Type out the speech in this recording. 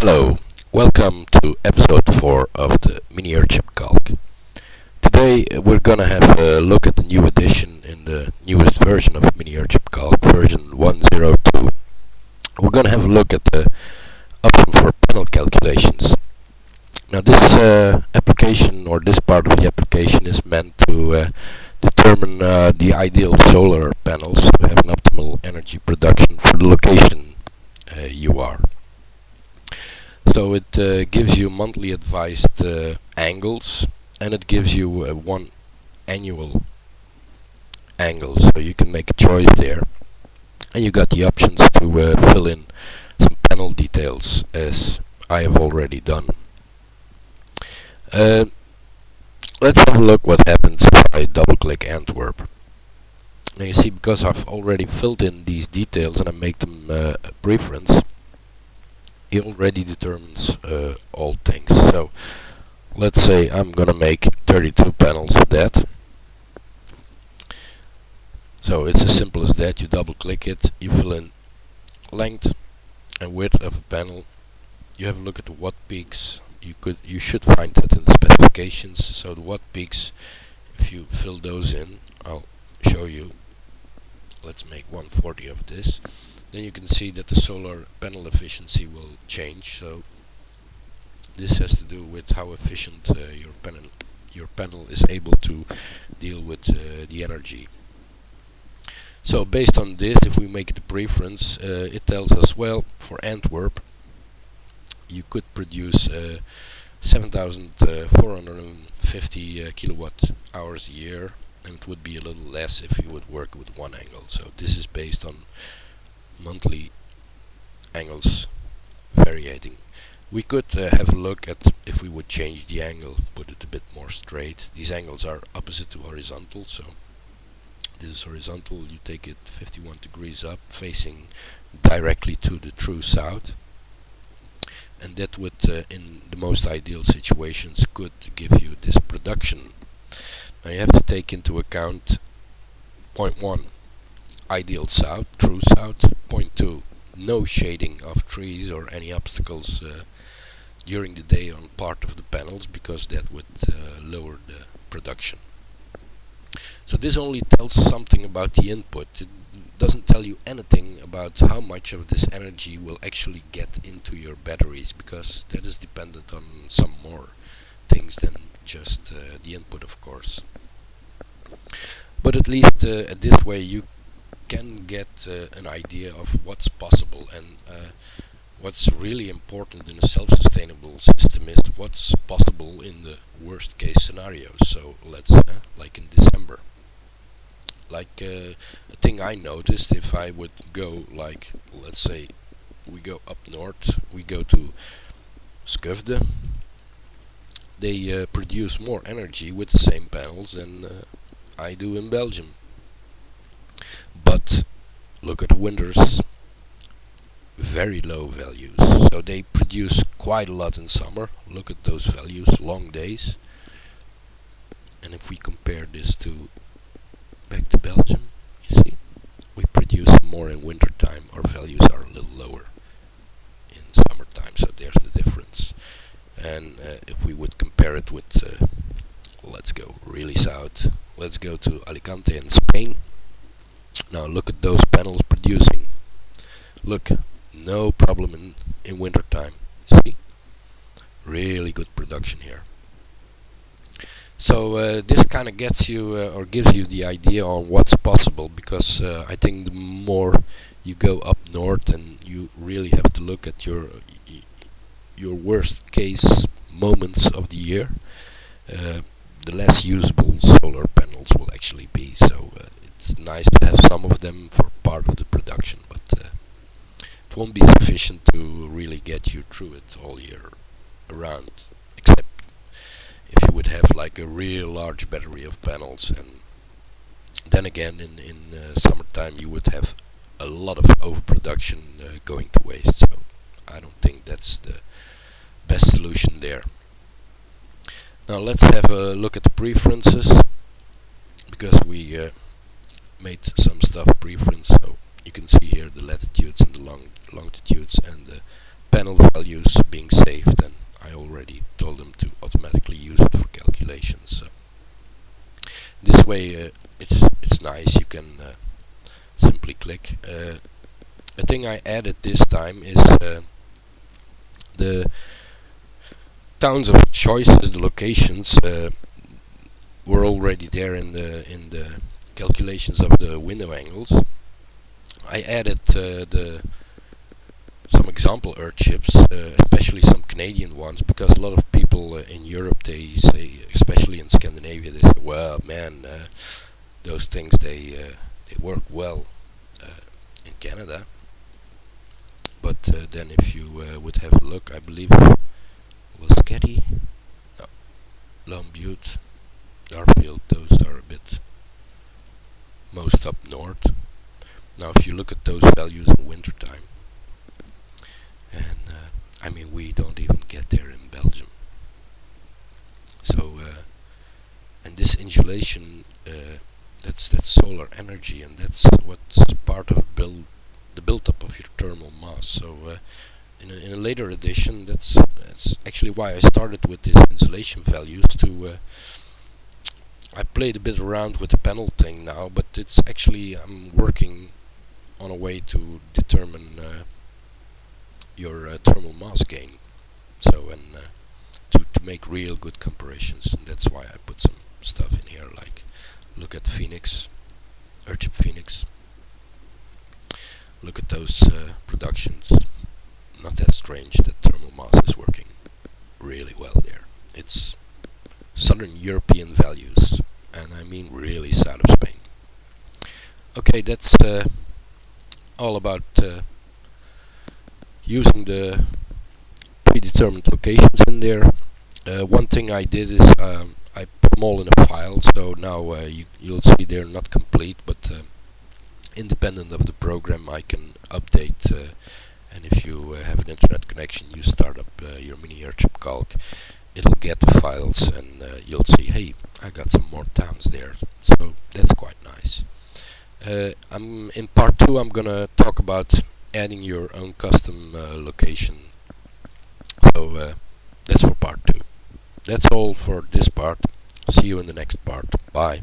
Hello, welcome to episode 4 of the MiniEarthshipCalc. Today we're gonna have a look at the new edition in the newest version of MiniEarthshipCalc, version 102. We're gonna have a look at the option for panel calculations. Now this application, or this part of the application, is meant to determine the ideal solar panels to have an optimal energy production for the location you are. So it gives you monthly advised angles, and it gives you one annual angle, so you can make a choice there, and you got the options to fill in some panel details, as I have already done. Let's have a look what happens if I double click Antwerp. Now you see, because I've already filled in these details and I make them a preference, he already determines all things. So let's say I'm gonna make 32 panels of that. So it's as simple as that. You double click it, you fill in length and width of a panel, you have a look at the watt peaks. You should find that in the specifications. So the watt peaks, if you fill those in, I'll show you. Let's make 140 of this. Then you can see that the solar panel efficiency will change. So this has to do with how efficient your panel is able to deal with the energy. So based on this, if we make it a preference, it tells us, well, for Antwerp you could produce 7,450 kilowatt hours a year, and it would be a little less if you would work with one angle. So this is based on monthly angles varying. We could have a look at if we would change the angle, put it a bit more straight. These angles are opposite to horizontal, so this is horizontal, you take it 51 degrees up, facing directly to the true south, and that would, in the most ideal situations, could give you this production. Now you have to take into account point 1, ideal south, true south. Point 2, no shading of trees or any obstacles during the day on part of the panels, because that would lower the production. So this only tells something about the input. It doesn't tell you anything about how much of this energy will actually get into your batteries, because that is dependent on some more things than just the input, of course. But at least this way you can get an idea of what's possible, and what's really important in a self-sustainable system is what's possible in the worst case scenarios. So let's like in December, like a thing I noticed, if I would go, like, let's say we go up north, we go to Skövde, they produce more energy with the same panels than I do in Belgium. But look at the winters, very low values. So they produce quite a lot in summer. Look at those values, long days. And if we compare this to back to Belgium, you see, we produce more in winter time. Our values are a little lower in summertime, so there's the difference. And if we would compare it with, let's go really south, let's go to Alicante in Spain. Now look at those panels producing. Look, no problem in winter time. See, really good production here. So this kind of gets you or gives you the idea on what's possible, because I think the more you go up north, and you really have to look at your worst case moments of the year, the less usable solar panels will actually be. So it's nice to have some of them for part of the production, but it won't be sufficient to really get you through it all year around, except if you would have like a real large battery of panels. And then again, in summertime you would have a lot of overproduction going to waste. So I don't think that's the best solution there. Now let's have a look at the preferences, because we made some stuff preference. So you can see here the latitudes and the longitudes and the panel values being saved, and I already told them to automatically use it for calculations. So this way it's nice. You can simply click. A thing I added this time is the towns of choices, the locations were already there in the calculations of the window angles. I added some example earthships, especially some Canadian ones, because a lot of people in Europe, they say, especially in Scandinavia, they say, well, man, those things they work well in Canada. But then if you would have a look, I believe it was Getty, no, Lone Butte, Darfield, those are a bit most up north. Now if you look at those values in wintertime, and I mean, we don't even get there in Belgium. So and this insulation, that's solar energy, and that's what's part of the build-up of your thermal mass. So in a later edition, that's actually why I started with these insulation values. To I played a bit around with the panel thing now, but it's actually, I'm working on a way to determine your thermal mass gain. So, and to make real good comparisons, and that's why I put some stuff in here, like look at Phoenix, Earthship Phoenix. Look at those productions. Not that strange that thermal mass is working really well there. It's Southern European values, and I mean really south of Spain. Okay, that's all about using the predetermined locations in there. One thing I did is I put them all in a file, so now you'll see they're not complete, but independent of the program I can update, and if you have an internet connection, you start up your MiniEarthshipCalc, it'll get the files, and you'll see, hey, I got some more towns there, so that's quite nice. In part 2 I'm gonna talk about adding your own custom location, so that's for part 2. That's all for this part. See you in the next part. Bye.